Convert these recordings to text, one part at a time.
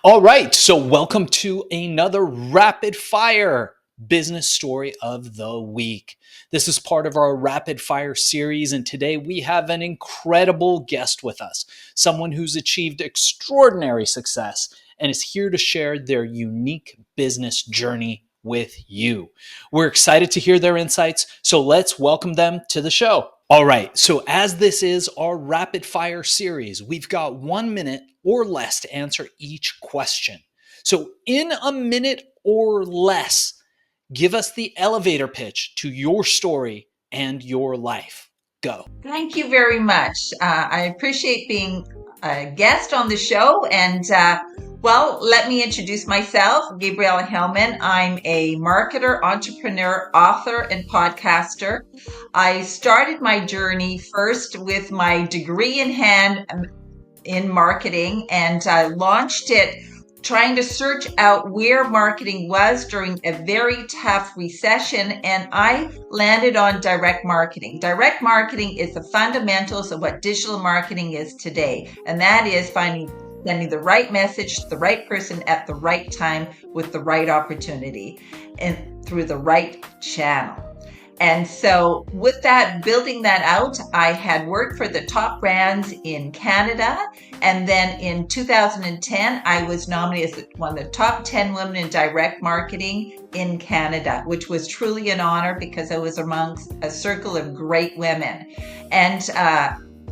All right, so welcome to another rapid fire business story of the week. This is part of our rapid fire series, and today we have an incredible guest with us, someone who's achieved extraordinary success and is here to share their unique business journey with you. We're excited to hear their insights, so let's welcome them to the show. All right, so as this is our rapid fire series, we've got 1 minute or less to answer each question. So, in a minute or less, give us the elevator pitch to your story and your life. Go. Thank you very much. I appreciate being a guest on the show. Let me introduce myself, Gabrielle Hailmann. I'm a marketer, entrepreneur, author, and podcaster. I started my journey first with my degree in hand in marketing, and I launched it trying to search out where marketing was during a very tough recession, and I landed on direct marketing. Direct marketing is the fundamentals of what digital marketing is today, and that is sending the right message to the right person at the right time with the right opportunity and through the right channel. And so with that, building that out, I had worked for the top brands in Canada. And then in 2010, I was nominated as one of the top 10 women in direct marketing in Canada, which was truly an honor because I was amongst a circle of great women. And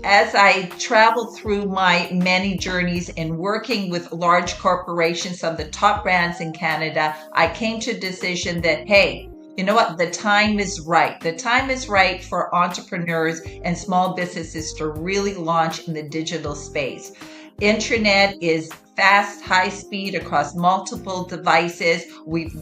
as I traveled through my many journeys in working with large corporations, some of the top brands in Canada, I came to a decision that, hey, you know what? The time is right. The time is right for entrepreneurs and small businesses to really launch in the digital space. Internet is fast, high speed across multiple devices.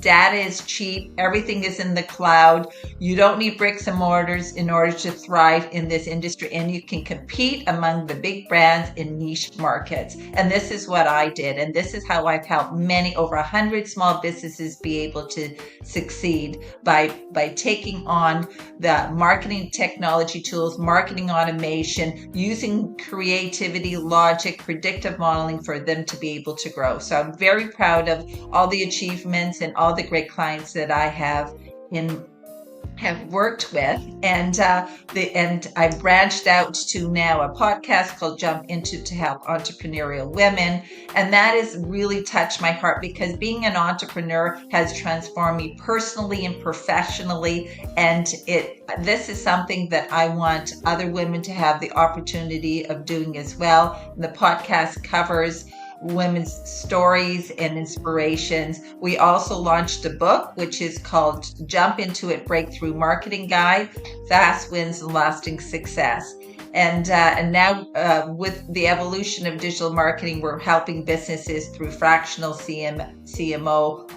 Data is cheap. Everything is in the cloud. You don't need bricks and mortars in order to thrive in this industry, and you can compete among the big brands in niche markets. And this is what I did. And this is how I've helped over 100 small businesses be able to succeed by taking on the marketing technology tools, marketing automation, using creativity, logic, predictive modeling for them to be able to grow. So I'm very proud of all the achievements and all the great clients that I have worked with, and I branched out to now a podcast called Jump Into to help entrepreneurial women, and that has really touched my heart because being an entrepreneur has transformed me personally and professionally, and this is something that I want other women to have the opportunity of doing as well. And the podcast covers women's stories and inspirations. We also launched a book, which is called Jump Into It Breakthrough Marketing Guide, Fast Wins and Lasting Success. And now with the evolution of digital marketing, we're helping businesses through fractional CMO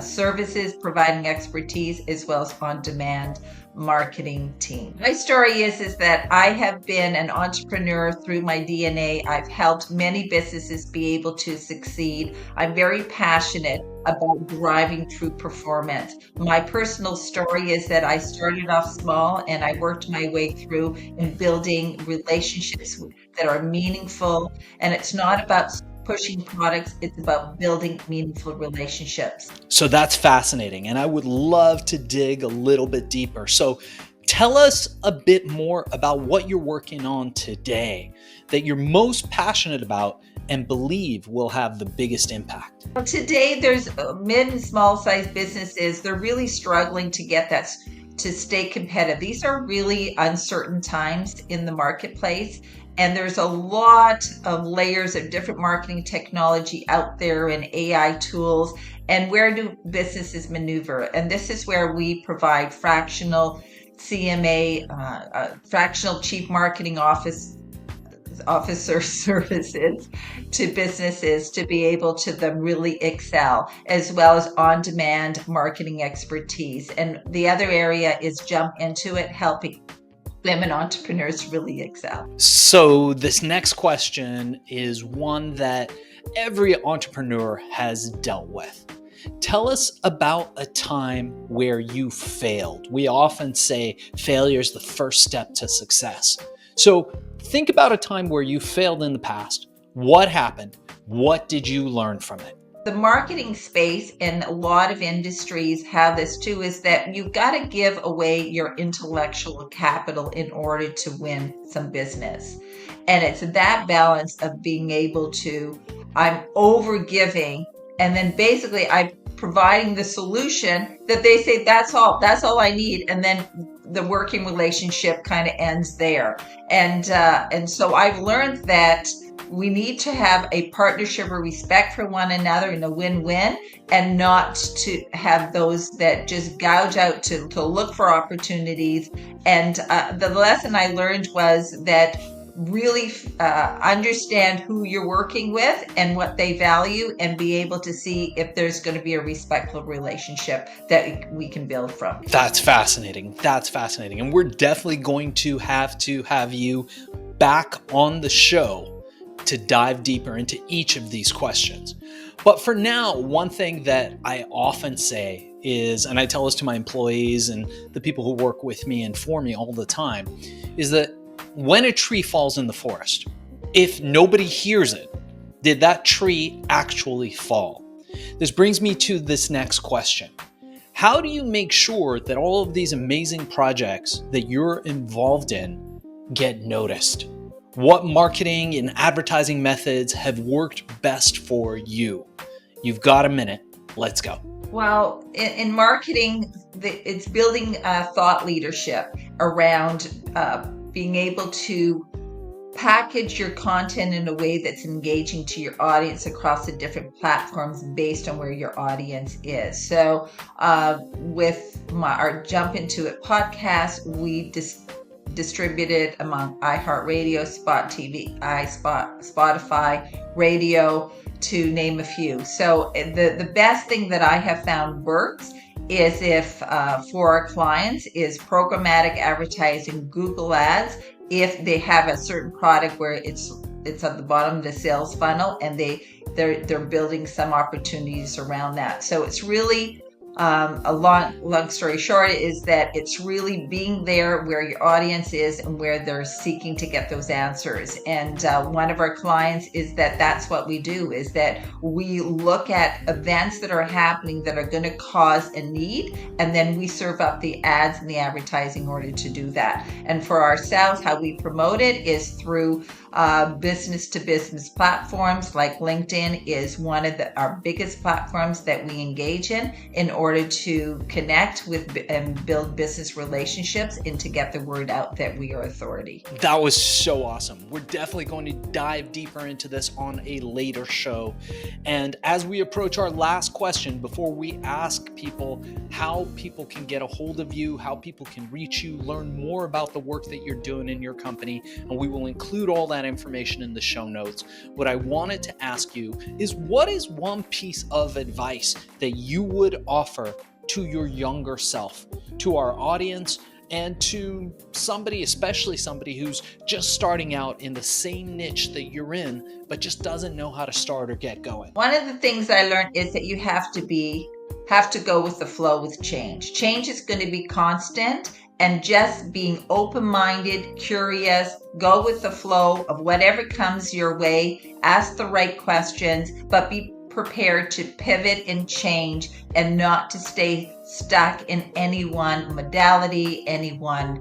services, providing expertise as well as on-demand marketing team. My story is that I have been an entrepreneur through my DNA. I've helped many businesses be able to succeed. I'm very passionate about driving true performance. My personal story is that I started off small and I worked my way through in building relationships that are meaningful. And it's not about pushing products, it's about building meaningful relationships. So that's fascinating, and I would love to dig a little bit deeper. So tell us a bit more about what you're working on today that you're most passionate about and believe will have the biggest impact. Well, today there's mid and small size businesses. They're really struggling to get that to stay competitive. These are really uncertain times in the marketplace. And there's a lot of layers of different marketing technology out there and AI tools. And where do businesses maneuver? And this is where we provide fractional CMA, fractional chief marketing officer services to businesses to be able to them really excel, as well as on-demand marketing expertise. And the other area is Jump Into It, helping women entrepreneurs really excel. So this next question is one that every entrepreneur has dealt with. Tell us about a time where you failed. We often say failure is the first step to success. So think about a time where you failed in the past. What happened? What did you learn from it? The marketing space in a lot of industries have this too, is that you've got to give away your intellectual capital in order to win some business. And it's that balance of being able to, I'm over giving, and then basically I'm providing the solution that they say, that's all I need. And then the working relationship kind of ends there. And so I've learned that we need to have a partnership or respect for one another in a win-win, and not to have those that just gouge out to look for opportunities. And the lesson I learned was that really understand who you're working with and what they value, and be able to see if there's going to be a respectful relationship that we can build from. That's fascinating. That's fascinating. And we're definitely going to have you back on the show to dive deeper into each of these questions. But for now, one thing that I often say is, and I tell this to my employees and the people who work with me and for me all the time, is that when a tree falls in the forest, if nobody hears it, did that tree actually fall? This brings me to this next question. How do you make sure that all of these amazing projects that you're involved in get noticed? What marketing and advertising methods have worked best for you? You've got a minute. Let's go. Well, in marketing, it's building thought leadership around being able to package your content in a way that's engaging to your audience across the different platforms based on where your audience is. So with our Jump Into It podcast, we distributed among iHeartRadio, Spotify, radio, to name a few. So the best thing that I have found works is if for our clients is programmatic advertising, Google Ads, if they have a certain product where it's at the bottom of the sales funnel, and they're building some opportunities around that. So it's really a long story short is that it's really being there where your audience is and where they're seeking to get those answers. And one of our clients is that's what we do, is that we look at events that are happening that are going to cause a need, and then we serve up the ads and the advertising in order to do that. And for ourselves, how we promote it is through business to business platforms, like LinkedIn is one of our biggest platforms that we engage in order to connect with and build business relationships and to get the word out that we are authority. That was so awesome. We're definitely going to dive deeper into this on a later show. And as we approach our last question, before we ask people how people can get a hold of you, how people can reach you, learn more about the work that you're doing in your company, and we will include all that information in the show notes. What I wanted to ask you is, what is one piece of advice that you would offer to your younger self, to our audience, and to somebody, especially somebody who's just starting out in the same niche that you're in, but just doesn't know how to start or get going? One of the things I learned is that you have to go with the flow with change. Change is going to be constant, and just being open-minded, curious, go with the flow of whatever comes your way, ask the right questions, but be prepared to pivot and change, and not to stay stuck in any one modality, any one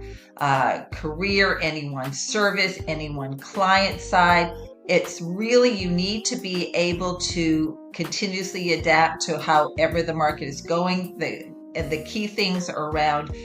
career, any one service, any one client side. It's really, you need to be able to continuously adapt to however the market is going. The key things around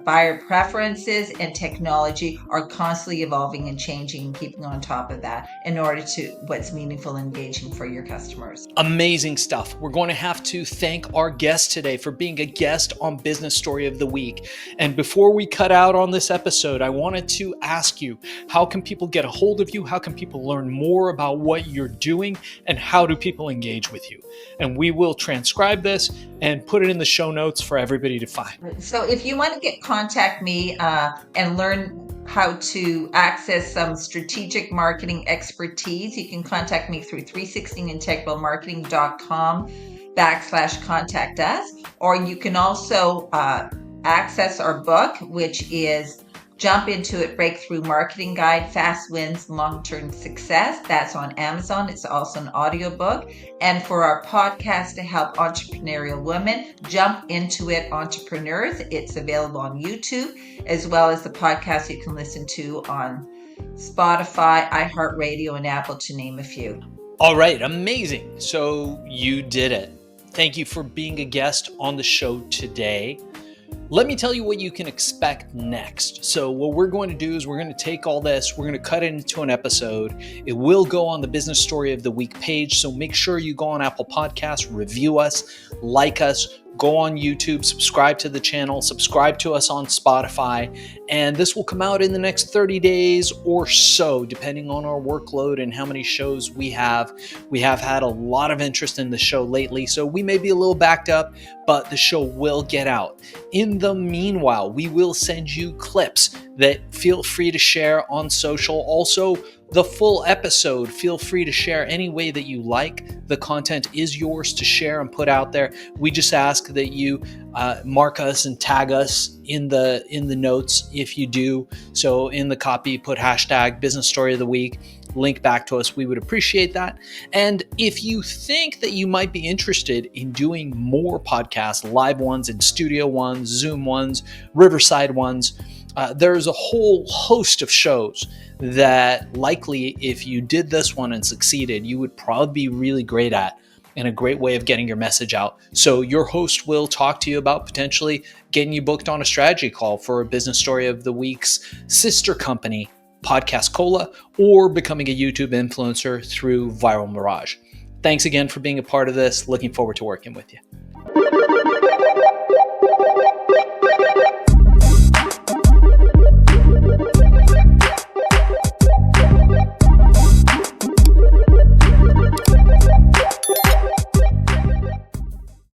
buyer preferences and technology are constantly evolving and changing, and keeping on top of that in order to what's meaningful and engaging for your customers. Amazing stuff. We're going to have to thank our guest today for being a guest on Business Story of the Week. And before we cut out on this episode, I wanted to ask you, how can people get a hold of you? How can people learn more about what you're doing? And how do people engage with you? And we will transcribe this and put it in the show notes for everybody to find. So if you want to contact me and learn how to access some strategic marketing expertise, you can contact me through 316integralmarketing.com/contact us, or you can also access our book, which is Jump into it, Breakthrough Marketing Guide, Fast Wins, Long-Term Success. That's on Amazon. It's also an audiobook. And for our podcast to help entrepreneurial women, Jump Into It, Entrepreneurs. It's available on YouTube, as well as the podcast you can listen to on Spotify, iHeartRadio, and Apple, to name a few. All right, amazing. So you did it. Thank you for being a guest on the show today. Let me tell you what you can expect next. So what we're going to do is we're going to take all this, we're going to cut it into an episode. It will go on the Business Story of the Week page. So make sure you go on Apple Podcasts, review us, like us, go on YouTube, subscribe to the channel, subscribe to us on Spotify, and this will come out in the next 30 days or so, depending on our workload and how many shows we have. We have had a lot of interest in the show lately, so we may be a little backed up, but the show will get out. In the meanwhile, we will send you clips that feel free to share on social. Also, the full episode, feel free to share any way that you like. The content is yours to share and put out there. We just ask that you mark us and tag us in the notes if you do. So in the copy, put hashtag Business Story of the Week, link back to us. We would appreciate that. And if you think that you might be interested in doing more podcasts, live ones and studio ones, Zoom ones, Riverside ones, there's a whole host of shows that likely, if you did this one and succeeded, you would probably be really great at, and a great way of getting your message out. So your host will talk to you about potentially getting you booked on a strategy call for a Business Story of the Week's sister company, Podcast Cola, or becoming a YouTube influencer through Viral Mirage. Thanks again for being a part of this. Looking forward to working with you.